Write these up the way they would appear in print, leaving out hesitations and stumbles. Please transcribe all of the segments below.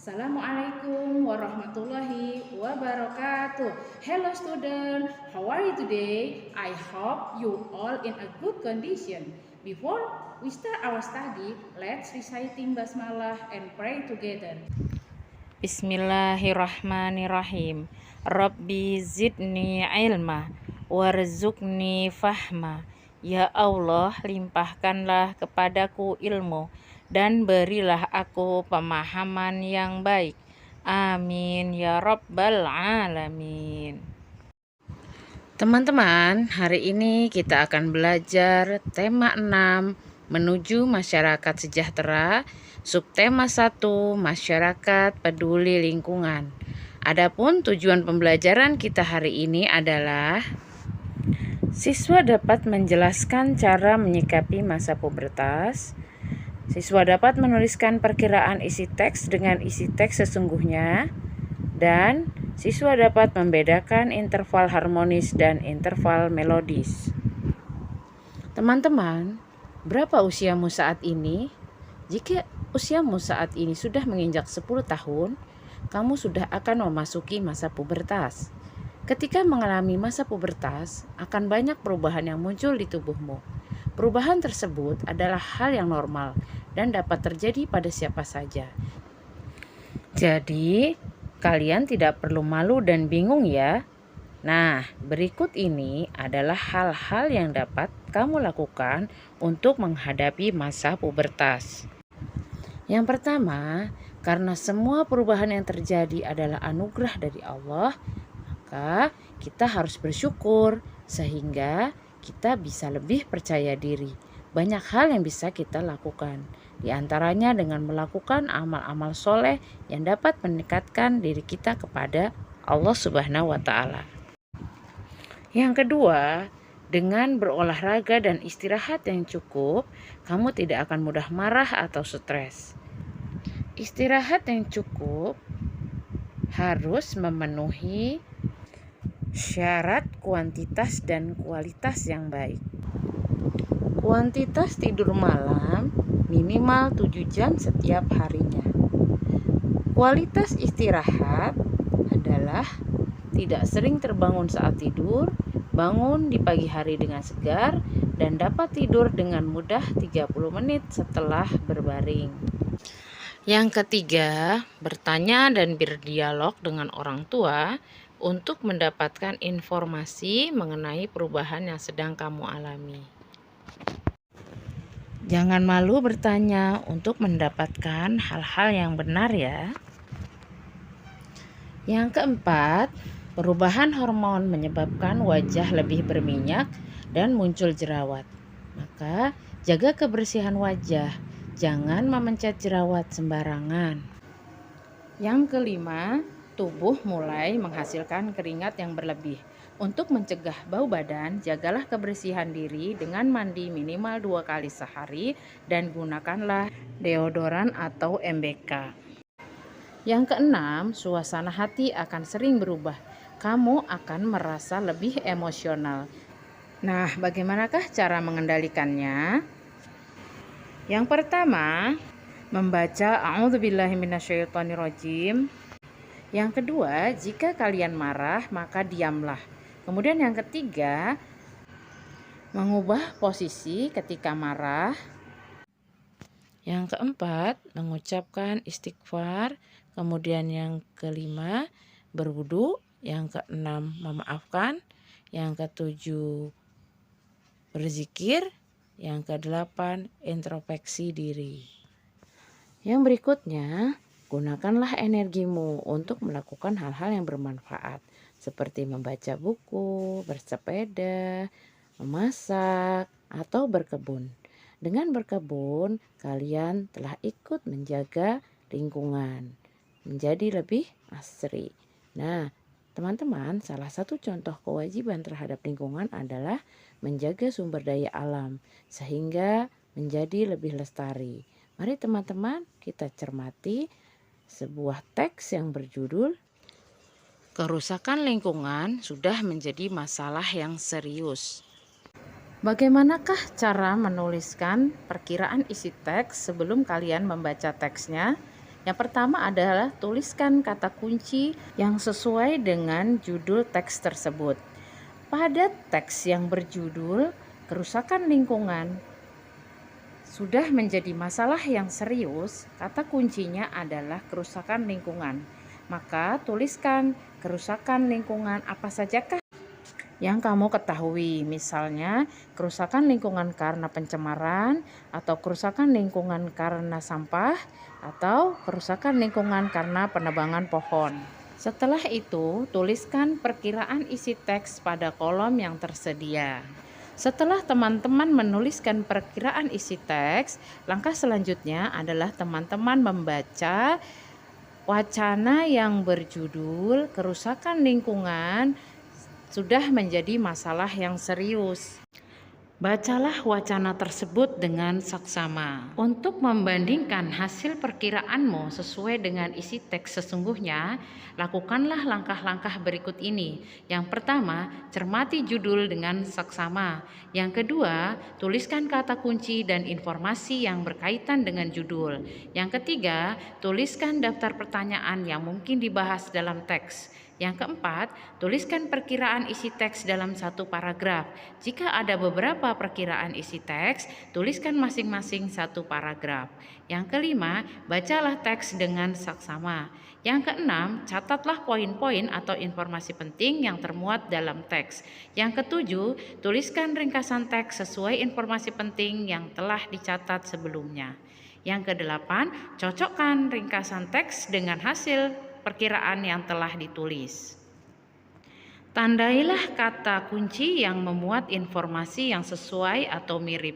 Assalamualaikum warahmatullahi wabarakatuh. Hello student, how are you today? I hope you all in a good condition. Before we start our study, let's reciting basmalah and pray together. Bismillahirrahmanirrahim. Rabbi zidni ilma warzuqni fahma. Ya Allah, limpahkanlah kepadaku ilmu dan berilah aku pemahaman yang baik. Amin ya rabbal alamin. Teman-teman, hari ini kita akan belajar tema 6 menuju masyarakat sejahtera, subtema 1 masyarakat peduli lingkungan. Adapun tujuan pembelajaran kita hari ini adalah siswa dapat menjelaskan cara menyikapi masa pubertas. Siswa dapat menuliskan perkiraan isi teks dengan isi teks sesungguhnya, dan siswa dapat membedakan interval harmonis dan interval melodis. Teman-teman, berapa usiamu saat ini? Jika usiamu saat ini sudah menginjak 10 tahun, kamu sudah akan memasuki masa pubertas. Ketika mengalami masa pubertas, akan banyak perubahan yang muncul di tubuhmu. Perubahan tersebut adalah hal yang normal dan dapat terjadi pada siapa saja. Jadi, kalian tidak perlu malu dan bingung ya. Nah, berikut ini adalah hal-hal yang dapat kamu lakukan untuk menghadapi masa pubertas. Yang pertama, karena semua perubahan yang terjadi adalah anugerah dari Allah, maka kita harus bersyukur sehingga kita bisa lebih percaya diri. Banyak hal yang bisa kita lakukan, di antaranya dengan melakukan amal-amal soleh yang dapat meningkatkan diri kita kepada Allah Subhanahu wa Ta'ala. Yang kedua, dengan berolahraga dan istirahat yang cukup, kamu tidak akan mudah marah atau stres. Istirahat yang cukup harus memenuhi syarat kuantitas dan kualitas yang baik. Kuantitas tidur malam minimal 7 jam setiap harinya. Kualitas istirahat adalah tidak sering terbangun saat tidur, bangun di pagi hari dengan segar, dan dapat tidur dengan mudah 30 menit setelah berbaring. Yang ketiga, bertanya dan berdialog dengan orang tua untuk mendapatkan informasi mengenai perubahan yang sedang kamu alami. Jangan malu bertanya untuk mendapatkan hal-hal yang benar ya. Yang keempat, perubahan hormon menyebabkan wajah lebih berminyak dan muncul jerawat. Maka, jaga kebersihan wajah. Jangan memencet jerawat sembarangan. Yang kelima, tubuh mulai menghasilkan keringat yang berlebih. Untuk mencegah bau badan, jagalah kebersihan diri dengan mandi minimal 2 kali sehari dan gunakanlah deodoran atau MBK. Yang keenam, suasana hati akan sering berubah. Kamu akan merasa lebih emosional. Nah, bagaimanakah cara mengendalikannya? Yang pertama, membaca A'udzubillahi minasyaitonirrajim. Yang kedua, jika kalian marah, maka diamlah. Kemudian yang ketiga, mengubah posisi ketika marah. Yang keempat, mengucapkan istighfar. Kemudian yang kelima, berwudu. Yang keenam, memaafkan. Yang ketujuh, berzikir. Yang kedelapan, introspeksi diri. Yang berikutnya, gunakanlah energimu untuk melakukan hal-hal yang bermanfaat, seperti membaca buku, bersepeda, memasak, atau berkebun. Dengan berkebun, kalian telah ikut menjaga lingkungan menjadi lebih asri. Nah, teman-teman, salah satu contoh kewajiban terhadap lingkungan adalah menjaga sumber daya alam sehingga menjadi lebih lestari. Mari teman-teman kita cermati sebuah teks yang berjudul "Kerusakan lingkungan sudah menjadi masalah yang serius". Bagaimanakah cara menuliskan perkiraan isi teks sebelum kalian membaca teksnya? Yang pertama adalah tuliskan kata kunci yang sesuai dengan judul teks tersebut. Pada teks yang berjudul kerusakan lingkungan sudah menjadi masalah yang serius, kata kuncinya adalah kerusakan lingkungan. Maka tuliskan kerusakan lingkungan apa sajakah yang kamu ketahui, misalnya kerusakan lingkungan karena pencemaran, atau kerusakan lingkungan karena sampah, atau kerusakan lingkungan karena penebangan pohon. Setelah itu, tuliskan perkiraan isi teks pada kolom yang tersedia. Setelah teman-teman menuliskan perkiraan isi teks, langkah selanjutnya adalah teman-teman membaca wacana yang berjudul kerusakan lingkungan sudah menjadi masalah yang serius. Bacalah wacana tersebut dengan saksama. Untuk membandingkan hasil perkiraanmu sesuai dengan isi teks sesungguhnya, lakukanlah langkah-langkah berikut ini. Yang pertama, cermati judul dengan saksama. Yang kedua, tuliskan kata kunci dan informasi yang berkaitan dengan judul. Yang ketiga, tuliskan daftar pertanyaan yang mungkin dibahas dalam teks. Yang keempat, tuliskan perkiraan isi teks dalam satu paragraf. Jika ada beberapa perkiraan isi teks, tuliskan masing-masing satu paragraf. Yang kelima, bacalah teks dengan saksama. Yang keenam, catatlah poin-poin atau informasi penting yang termuat dalam teks. Yang ketujuh, tuliskan ringkasan teks sesuai informasi penting yang telah dicatat sebelumnya. Yang kedelapan, cocokkan ringkasan teks dengan hasil perkiraan yang telah ditulis. Tandailah kata kunci yang memuat informasi yang sesuai atau mirip.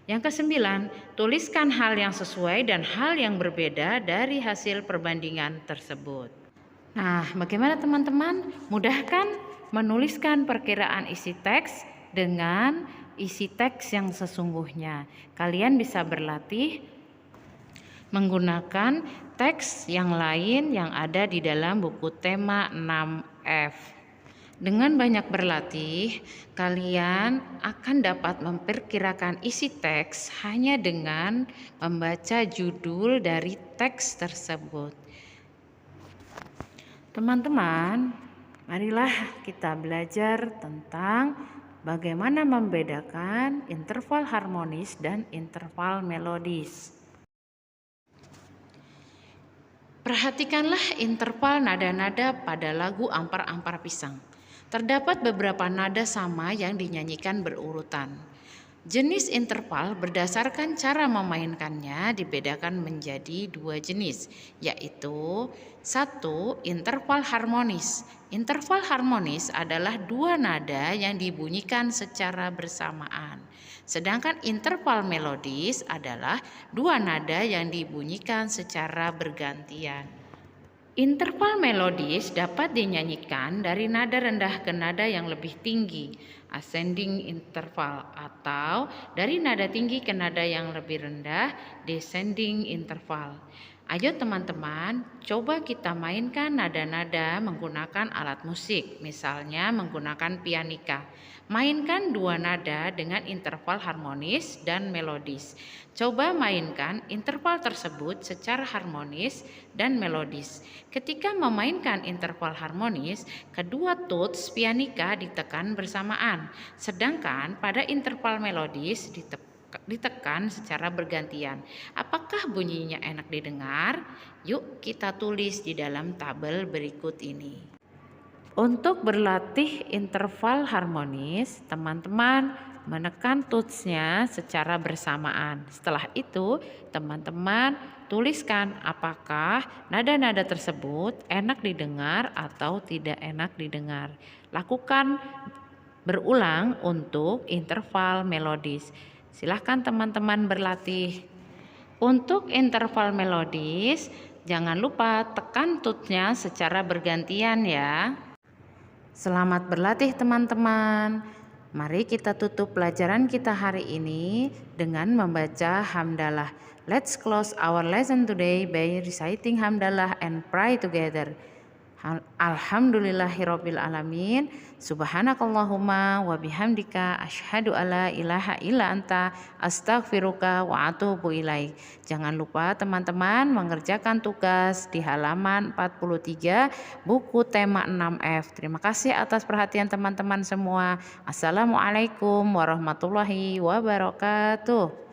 Yang kesembilan, tuliskan hal yang sesuai dan hal yang berbeda dari hasil perbandingan tersebut. Nah, bagaimana teman-teman? Mudah kan menuliskan perkiraan isi teks dengan isi teks yang sesungguhnya? Kalian bisa berlatih menggunakan teks yang lain yang ada di dalam buku tema 6F. Dengan banyak berlatih, kalian akan dapat memperkirakan isi teks hanya dengan membaca judul dari teks tersebut. Teman-teman, marilah kita belajar tentang bagaimana membedakan interval harmonis dan interval melodis. Perhatikanlah interval nada-nada pada lagu Ampar-Ampar Pisang. Terdapat beberapa nada sama yang dinyanyikan berurutan. Jenis interval berdasarkan cara memainkannya dibedakan menjadi dua jenis, yaitu satu, interval harmonis. Interval harmonis adalah dua nada yang dibunyikan secara bersamaan. Sedangkan interval melodis adalah dua nada yang dibunyikan secara bergantian. Interval melodis dapat dinyanyikan dari nada rendah ke nada yang lebih tinggi, ascending interval, atau dari nada tinggi ke nada yang lebih rendah, descending interval. Ayo teman-teman, coba kita mainkan nada-nada menggunakan alat musik, misalnya menggunakan pianika. Mainkan dua nada dengan interval harmonis dan melodis. Coba mainkan interval tersebut secara harmonis dan melodis. Ketika memainkan interval harmonis, kedua tuts pianika ditekan bersamaan, sedangkan pada interval melodis ditekan secara bergantian. Apakah bunyinya enak didengar? Yuk kita tulis di dalam tabel berikut ini. Untuk berlatih interval harmonis, teman-teman menekan tutsnya secara bersamaan. Setelah itu, teman-teman tuliskan apakah nada-nada tersebut enak didengar atau tidak enak didengar. Lakukan berulang untuk interval melodis. Silahkan teman-teman berlatih. Untuk interval melodis, jangan lupa tekan tutsnya secara bergantian ya. Selamat berlatih teman-teman. Mari kita tutup pelajaran kita hari ini dengan membaca hamdalah. Let's close our lesson today by reciting hamdalah and pray together. Alhamdulillahirabbil alamin. Subhanakallahumma wa bihamdika asyhadu alla ilaha illa anta astaghfiruka wa atubu ilaik. Jangan lupa teman-teman mengerjakan tugas di halaman 43 buku tema 6F. Terima kasih atas perhatian teman-teman semua. Assalamualaikum warahmatullahi wabarakatuh.